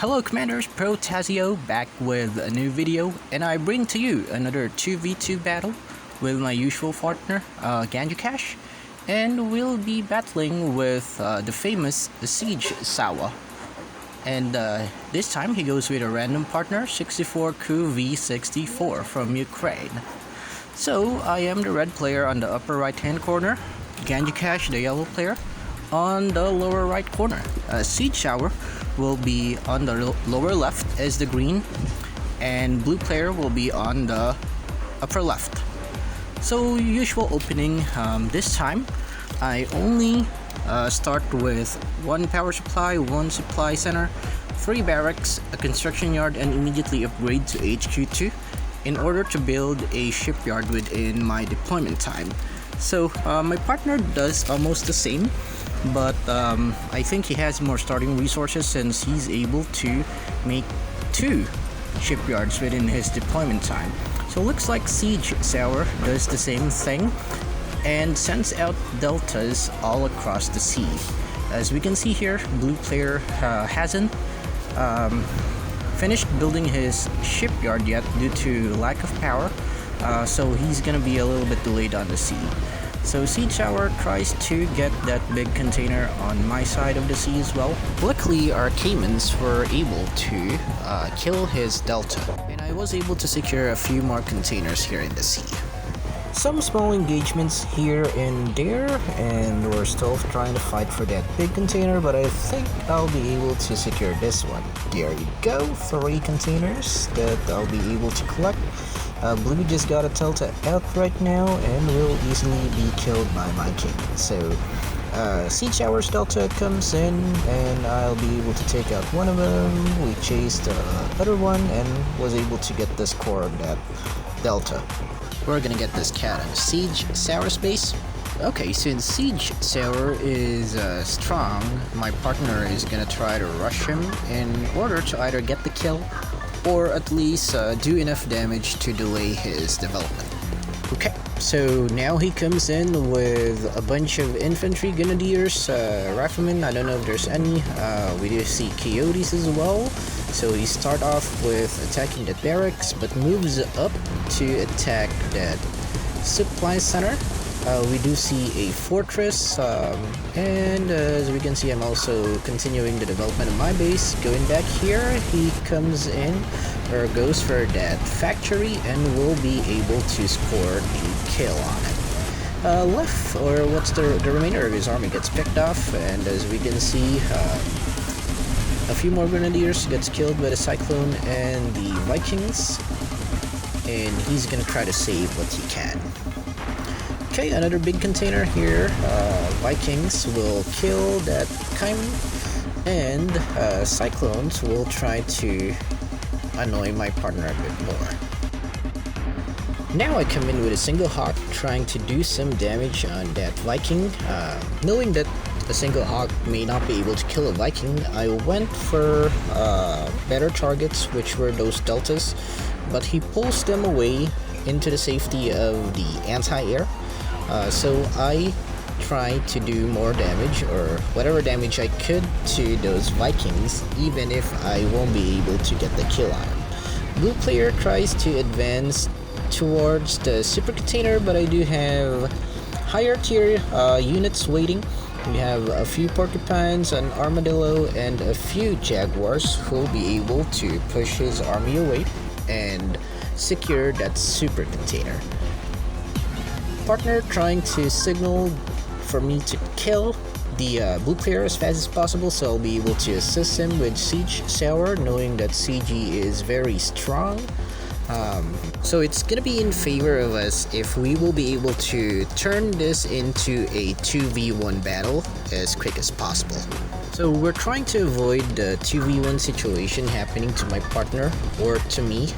Hello Commanders, Pro-Tah-Zzioh back with a new video, and I bring to you another 2v2 battle with my usual partner, Jcaz, and we'll be battling with the famous siegsauer. And this time he goes with a random partner, 64Q-V64 from Ukraine. So I am the red player on the upper right hand corner, Jcaz the yellow player on the lower right corner. Siegsauer will be on the lower left as the green, and blue player will be on the upper left. So usual opening, this time I only start with one power supply, one supply center, 3 barracks, a construction yard, and immediately upgrade to HQ2 in order to build a shipyard within my deployment time. So my partner does almost the same, but I think he has more starting resources since he's able to make 2 shipyards within his deployment time. So looks like siegsauer does the same thing and sends out deltas all across the sea. As we can see here, blue player hasn't finished building his shipyard yet due to lack of power, so he's gonna be a little bit delayed on the sea. So siegsauer tries to get that big container on my side of the sea as well. Luckily our Caymans were able to kill his delta, and I was able to secure a few more containers here in the sea. Some small engagements here and there, and we're still trying to fight for that big container, but I think I'll be able to secure this one. There you go, 3 containers that I'll be able to collect. Blue just got a delta out right now and will easily be killed by my king. So siegsauer's delta comes in and I'll be able to take out one of them. We chased the other one and was able to get this core of that delta. We're gonna get this cat on siegsauer space. Okay, since siegsauer is strong, my partner is gonna try to rush him in order to either get the kill or at least do enough damage to delay his development. Okay, so now he comes in with a bunch of infantry, grenadiers, riflemen. I don't know if there's any. We do see coyotes as well. So he starts off with attacking the barracks, but moves up to attack that supply center. We do see a fortress, and as we can see, I'm also continuing the development of my base. Going back here, he comes in, or goes for that factory, and will be able to score the kill on it. Left, or what's the remainder of his army gets picked off, and as we can see, a few more grenadiers gets killed by the cyclone and the Vikings, and he's gonna try to save what he can. Okay, another big container here. Vikings will kill that Cayman, and Cyclones will try to annoy my partner a bit more. Now I come in with a single hawk, trying to do some damage on that Viking. Knowing that a single hawk may not be able to kill a Viking, I went for better targets, which were those deltas, but he pulls them away into the safety of the anti-air. So I try to do more damage, or whatever damage I could, to those Vikings, even if I won't be able to get the kill on him. Blue player tries to advance towards the super container, but I do have higher tier units waiting. We have a few porcupines, an armadillo, and a few jaguars who will be able to push his army away and secure that super container. Partner trying to signal for me to kill the blue player as fast as possible, so I'll be able to assist him with siegsauer, knowing that CG is very strong. So it's gonna be in favor of us if we will be able to turn this into a 2v1 battle as quick as possible. So we're trying to avoid the 2v1 situation happening to my partner or to me,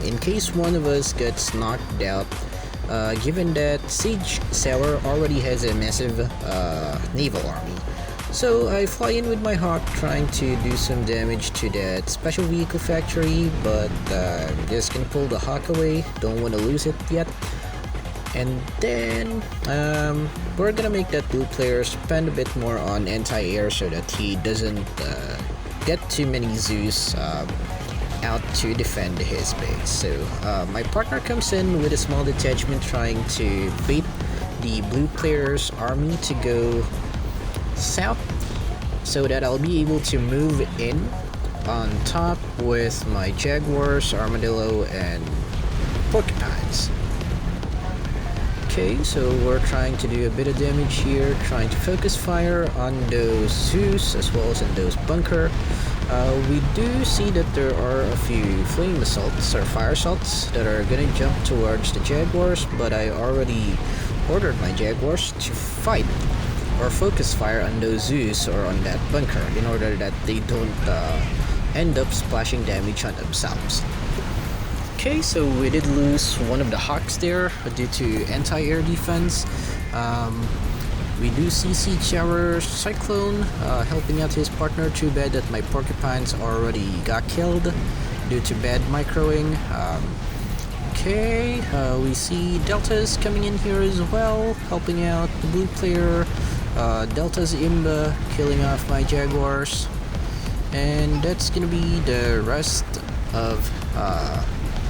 in case one of us gets knocked out. Given that siegsauer already has a massive naval army. So I fly in with my hawk, trying to do some damage to that special vehicle factory, but I'm just gonna pull the hawk away, don't want to lose it yet. And then we're gonna make that blue player spend a bit more on anti-air so that he doesn't get too many Zeus out to defend his base. So my partner comes in with a small detachment trying to bait the blue player's army to go south so that I'll be able to move in on top with my Jaguars, Armadillo, and Porcupines. Okay, so we're trying to do a bit of damage here, trying to focus fire on those Zeus as well as in those bunker. We do see that there are a few flame assaults or fire assaults that are gonna jump towards the Jaguars, but I already ordered my Jaguars to fight or focus fire on those Zeus or on that bunker in order that they don't end up splashing damage on themselves. Okay, so we did lose one of the Hawks there due to anti-air defense. We do see Siegsauer Cyclone helping out his partner. Too bad that my Porcupines already got killed due to bad microing. Okay, we see Deltas coming in here as well, helping out the blue player. Delta's Imba killing off my Jaguars. And that's gonna be the rest of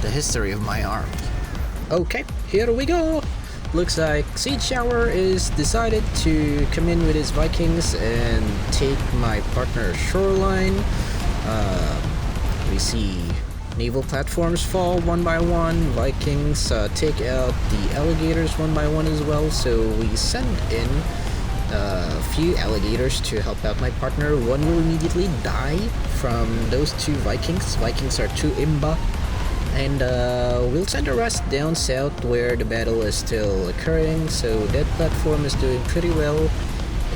the history of my army. Okay, here we go. Looks like Siegsauer is decided to come in with his Vikings and take my partner's shoreline. We see naval platforms fall one by one. Vikings take out the alligators one by one as well. So we send in a few alligators to help out my partner. One will immediately die from those two Vikings. Vikings are two Imba. And we'll send the rest down south where the battle is still occurring. So that platform is doing pretty well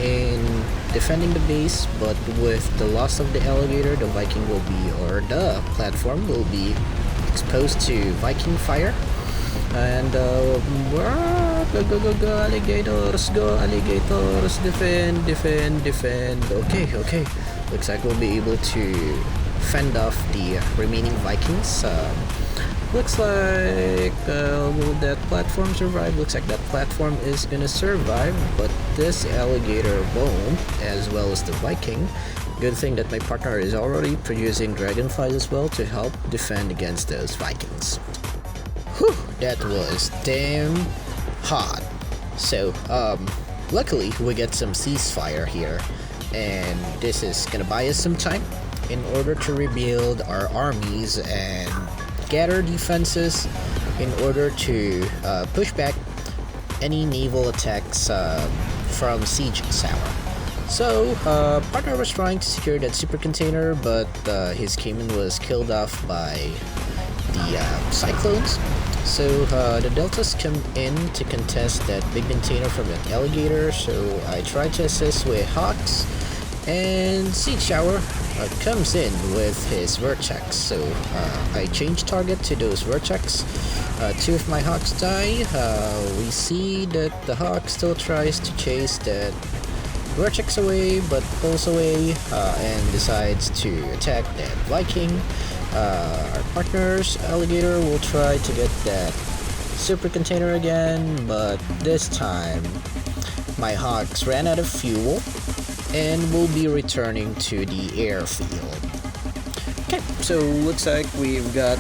in defending the base, but with the loss of the alligator, the Viking will be, or the platform will be exposed to Viking fire. And go alligators, defend. Okay. Looks like we'll be able to fend off the remaining Vikings. Looks like will that platform survive? Looks like that platform is gonna survive, but this alligator won't, as well as the Viking. Good thing that my partner is already producing dragonflies as well to help defend against those Vikings. Whew, that was damn hot. So luckily we get some ceasefire here, and this is gonna buy us some time in order to rebuild our armies and gather defenses in order to push back any naval attacks from Siegsauer. So partner was trying to secure that super container, but his Cayman was killed off by the cyclones. So the Deltas come in to contest that big container from an alligator, so I tried to assist with Hawks, and Siegsauer comes in with his Vertex. So I change target to those Vertex. Two of my Hawks die. We see that the Hawk still tries to chase that Vertex away, but pulls away and decides to attack that Viking. Our partner's alligator will try to get that super container again, but this time my Hawks ran out of fuel and will be returning to the airfield. Okay, so looks like we've got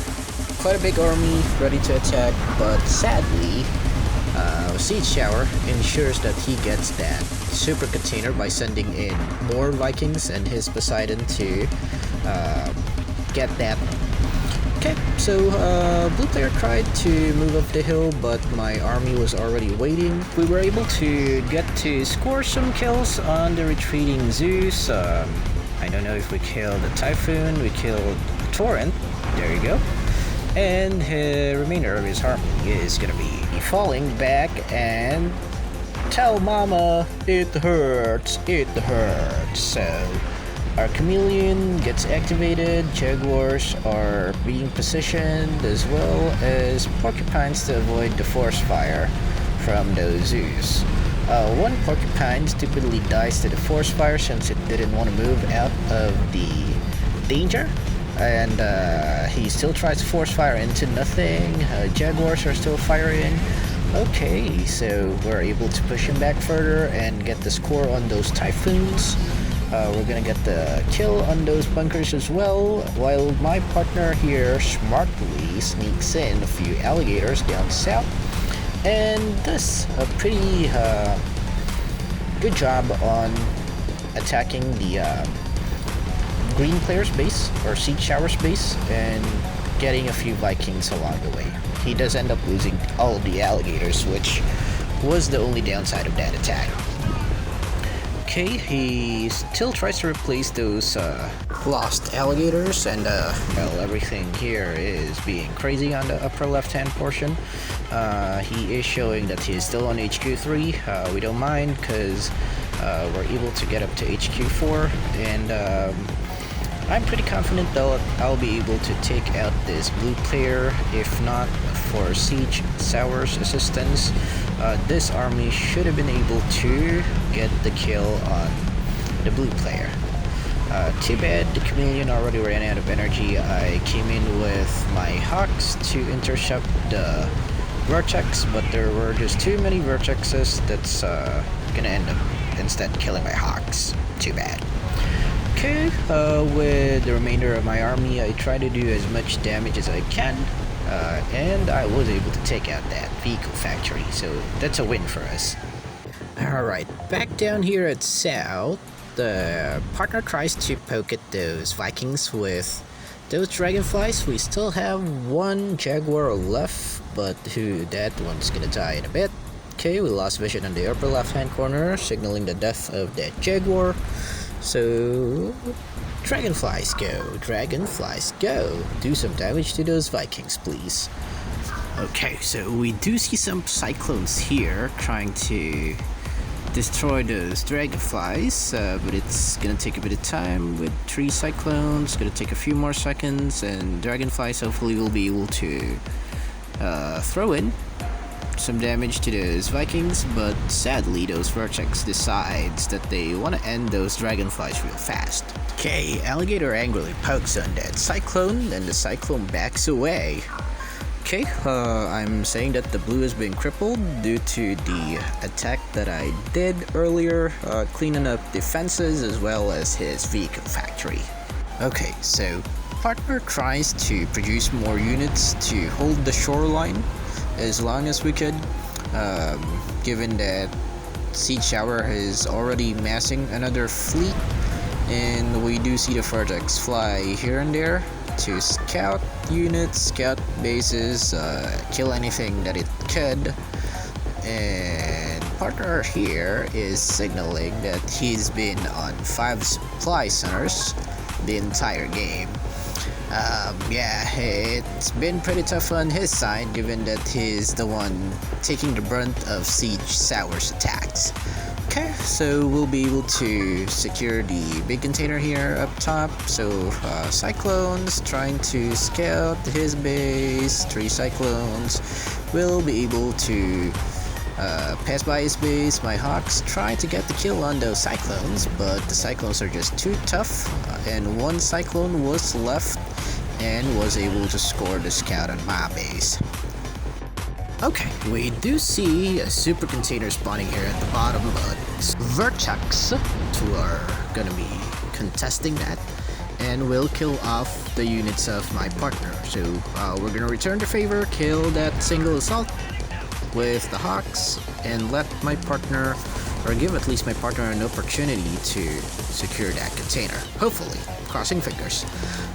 quite a big army ready to attack, but sadly Siegsauer ensures that he gets that super container by sending in more Vikings and his Poseidon to get that. Okay, so blue player tried to move up the hill, but my army was already waiting. We were able to get to score some kills on the retreating Zeus. I don't know if we killed the Typhoon, we killed Torrent, there you go. And the remainder of his army is gonna be falling back and tell mama it hurts. So our Chameleon gets activated, Jaguars are being positioned, as well as Porcupines to avoid the force fire from those Zeus. One Porcupine stupidly dies to the force fire since it didn't want to move out of the danger, and he still tries to force fire into nothing. Jaguars are still firing. Okay, so we're able to push him back further and get the score on those Typhoons. We're gonna get the kill on those bunkers as well, while my partner here smartly sneaks in a few alligators down south and does a pretty good job on attacking the green player's base or siegsauer's base and getting a few Vikings along the way. He does end up losing all of the alligators, which was the only downside of that attack. Okay, he still tries to replace those lost alligators, and well, everything here is being crazy on the upper left-hand portion. He is showing that he is still on HQ3. We don't mind because we're able to get up to HQ4, and I'm pretty confident that I'll be able to take out this blue player. If not for siegsauer's assistance, this army should have been able to get the kill on the blue player. Too bad the chameleon already ran out of energy. I came in with my hawks to intercept the vertex, but there were just too many vertexes. That's gonna end up instead killing my hawks. Too bad. Okay, with the remainder of my army, I try to do as much damage as I can, and I was able to take out that vehicle factory, so that's a win for us. Alright, back down here at south, the partner tries to poke at those Vikings with those dragonflies. We still have one jaguar left, but that one's gonna die in a bit. Okay, we lost vision on the upper left hand corner, signaling the death of that jaguar. So, dragonflies go, do some damage to those Vikings, please. Okay, so we do see some cyclones here trying to destroy those dragonflies, but it's gonna take a bit of time with 3 cyclones. Gonna take a few more seconds, and dragonflies hopefully will be able to throw in some damage to those Vikings, but sadly those vertex decides that they want to end those dragonflies real fast. Okay, alligator angrily pokes on that cyclone, and the cyclone backs away. Okay, I'm saying that the blue has been crippled due to the attack that I did earlier, cleaning up defenses as well as his vehicle factory. Okay, so partner tries to produce more units to hold the shoreline as long as we could, given that siegsauer is already massing another fleet, and we do see the vertex fly here and there to scout units, scout bases, kill anything that it could. And partner here is signaling that he's been on 5 supply centers the entire game. Yeah, it's been pretty tough on his side, given that he's the one taking the brunt of siegsauer's attacks. Okay, so we'll be able to secure the big container here up top. So cyclones trying to scout his base. 3 cyclones will be able to pass by his base. My hawks try to get the kill on those cyclones, but the cyclones are just too tough, and 1 cyclone was left and was able to score the scout on my base. Okay, we do see a super container spawning here at the bottom, but vertex who are gonna be contesting that, and will kill off the units of my partner. So we're gonna return the favor, kill that single assault with the hawks, and let my partner, or give at least my partner an opportunity to secure that container. Hopefully, crossing fingers.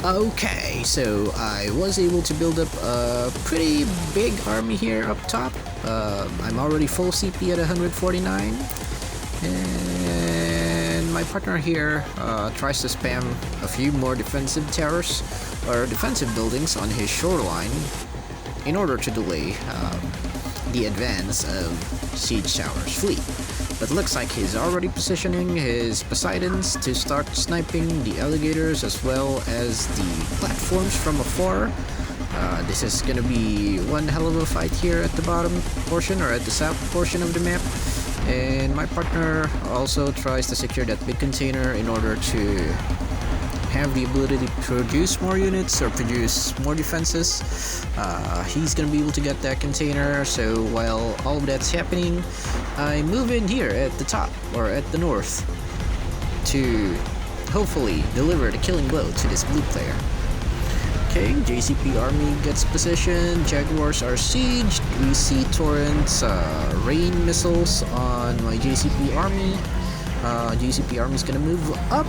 Okay, so I was able to build up a pretty big army here up top. I'm already full CP at 149, and my partner here tries to spam a few more defensive towers or defensive buildings on his shoreline in order to delay the advance of siegsauer's fleet. But looks like he's already positioning his Poseidons to start sniping the alligators as well as the platforms from afar. This is gonna be one hell of a fight here at the bottom portion, or at the south portion of the map. And my partner also tries to secure that big container in order to have the ability to produce more units or produce more defenses. He's gonna be able to get that container, so while all of that's happening, I move in here at the top, or at the north. to hopefully deliver the killing blow to this blue player. Okay, JCP army gets positioned, Jaguars are sieged, we see torrents, rain missiles on my JCP army. JCP army is gonna move up,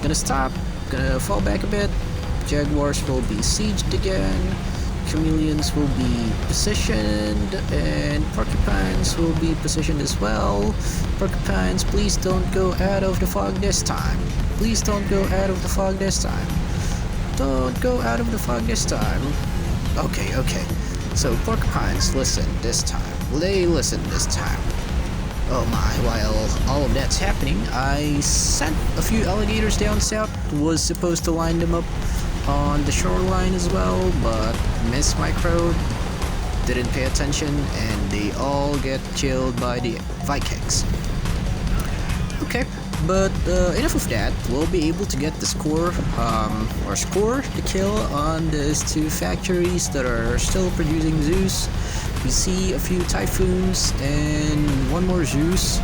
gonna stop, gonna fall back a bit. Jaguars will be sieged again, chameleons will be positioned, and porcupines will be positioned as well. Porcupines, please don't go out of the fog this time. Please don't go out of the fog this time. Don't go out of the fog this time. Okay. So porcupines listen this time. They listen this time. Oh my, while all of that's happening, I sent a few alligators down south. Was supposed to line them up on the shoreline as well, but missed my crowd. Didn't pay attention, and they all get killed by the Vikings. Okay. But enough of that, we'll be able to get the score the kill on these two factories that are still producing Zeus. We see a few Typhoons and one more Zeus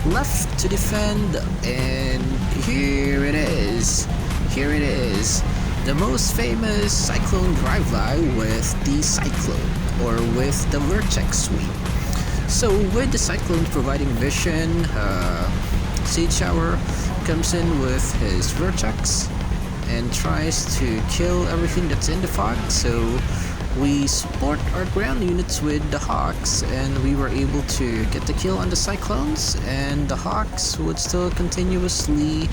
left to defend, and here it is. The most famous Cyclone drive-by with the Cyclone, or with the Vertex Sweep. So with the Cyclone providing vision, Siegsauer comes in with his Vertex and tries to kill everything that's in the fog. So we support our ground units with the Hawks, and we were able to get the kill on the Cyclones, and the Hawks would still continuously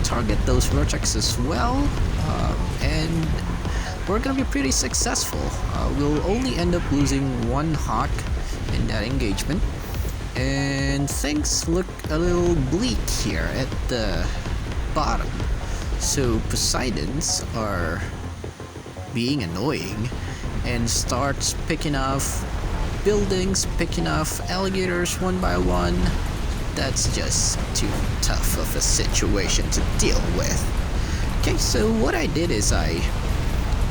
target those Vertex as well, and we're gonna be pretty successful. We'll only end up losing one Hawk in that engagement. And things look a little bleak here at the bottom. So Poseidons are being annoying and starts picking off buildings, picking off alligators one by one. That's just too tough of a situation to deal with. Okay, so what I did is I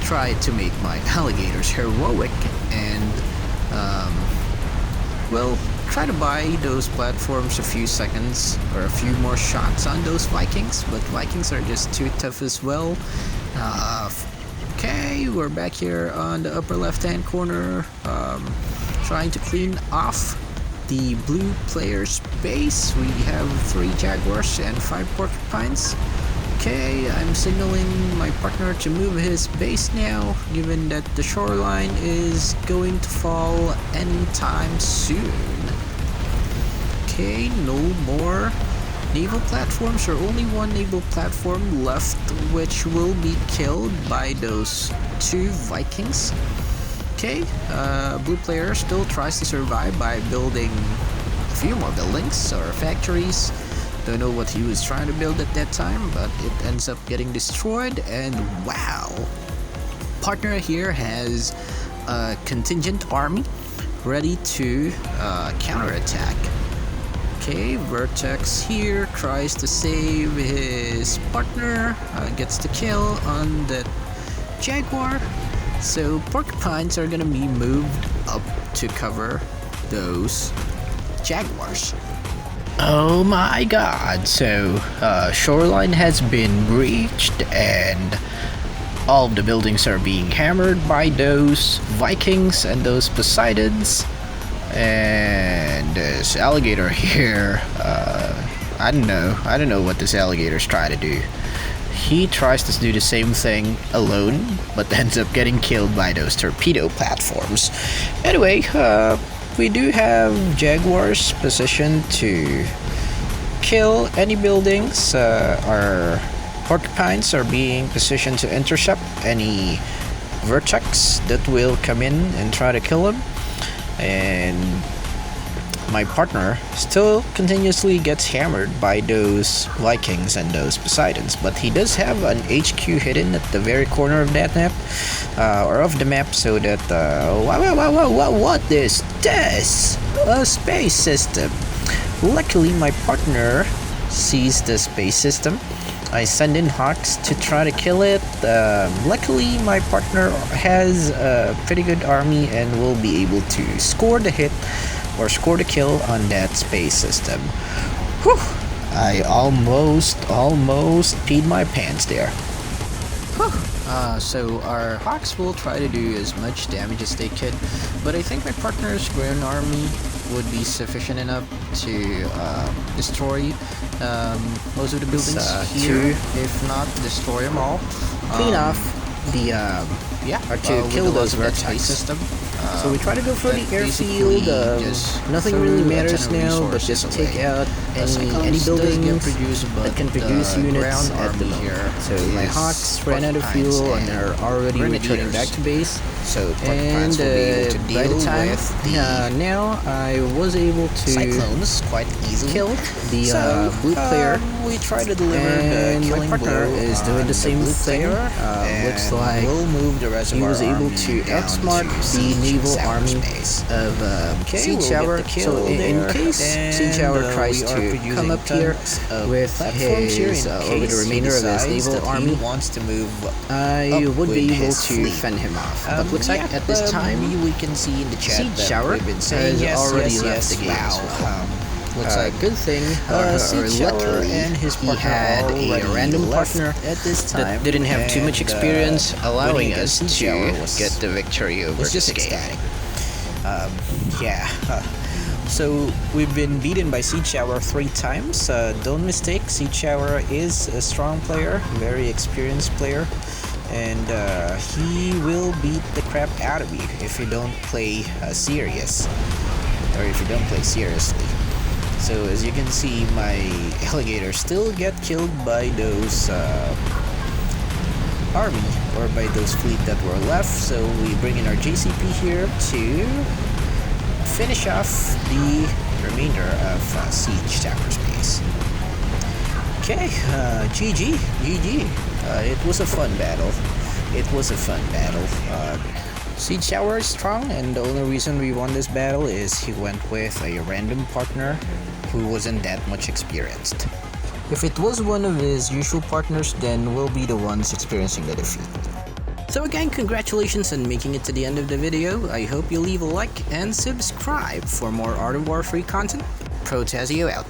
tried to make my alligators heroic and try to buy those platforms a few seconds or a few more shots on those Vikings, but Vikings are just too tough as well. Okay, we're back here on the upper left hand corner, trying to clean off the blue player's base. We have 3 Jaguars and 5 porcupines. Okay, I'm signaling my partner to move his base now, given that the shoreline is going to fall anytime soon. Okay, no more naval platforms, or only one naval platform left, which will be killed by those 2 Vikings. Okay, blue player still tries to survive by building a few more buildings or factories. Don't know what he was trying to build at that time, but it ends up getting destroyed. And wow, partner here has a contingent army ready to counterattack. Okay, Vertex here tries to save his partner, gets the kill on the Jaguar. So porcupines are gonna be moved up to cover those Jaguars. Oh my god, so shoreline has been breached and all of the buildings are being hammered by those Vikings and those Poseidons. And this alligator here, I don't know what this alligator's trying to do. He tries to do the same thing alone, but ends up getting killed by those torpedo platforms. Anyway, we do have Jaguars positioned to kill any buildings. Our porcupines are being positioned to intercept any Vertex that will come in and try to kill them. And my partner still continuously gets hammered by those Vikings and those Poseidons, but he does have an HQ hidden at the very corner of that map, or of the map, so that what is this? A space system. Luckily my partner sees the space system. I send in Hawks to try to kill it. Luckily my partner has a pretty good army and will be able to score the hit or score the kill on that space system. Whew. I almost peed my pants there. So our Hawks will try to do as much damage as they could, but I think my partner's ground army would be sufficient enough to destroy most of the buildings here, if not destroy them all. Clean off the or to kill those space system. So we try to go for the airfield. Nothing really matters now, but just take out any building that can produce units at the moment. So my Hawks ran out of fuel and are already returning back to base. So And by the time now I was able to cyclones quite easily kill the blue player. We try to deliver And the my killing partner blow is doing the same blue thing. player. Looks like we'll move the rest he of was our able army to down outsmart to the naval Siege army space. of Siegsauer. So in case Siegsauer tries to come up here with his or the remainder of his naval army, wants to move, I would with be able his to fleet. fend him off. But looks like at this time, we can see in the chat Siegsauer that we've been saying has already yes, left the game as wow. well. Looks like Good thing, or luckily, and his he partner had a already random left partner at this time that didn't have too much and, experience, allowing winning us against to Siegsauer was- get the victory over was just this game. ecstatic. So we've been beaten by Siegsauer 3 times. Don't mistake, Siegsauer is a strong player, very experienced player, and he will beat the crap out of you if you don't play serious, or if you don't play seriously. So as you can see, my alligators still get killed by those army, or by those fleet that were left. So we bring in our JCP here to finish off the remainder of Siege Tower space. Okay, GG. It was a fun battle. Siege Tower is strong, and the only reason we won this battle is he went with a random partner who wasn't that much experienced. If it was one of his usual partners, then we'll be the ones experiencing the defeat. So again, congratulations on making it to the end of the video. I hope you leave a like and subscribe for more Art of War free content. Pro-Tah-Zzioh out.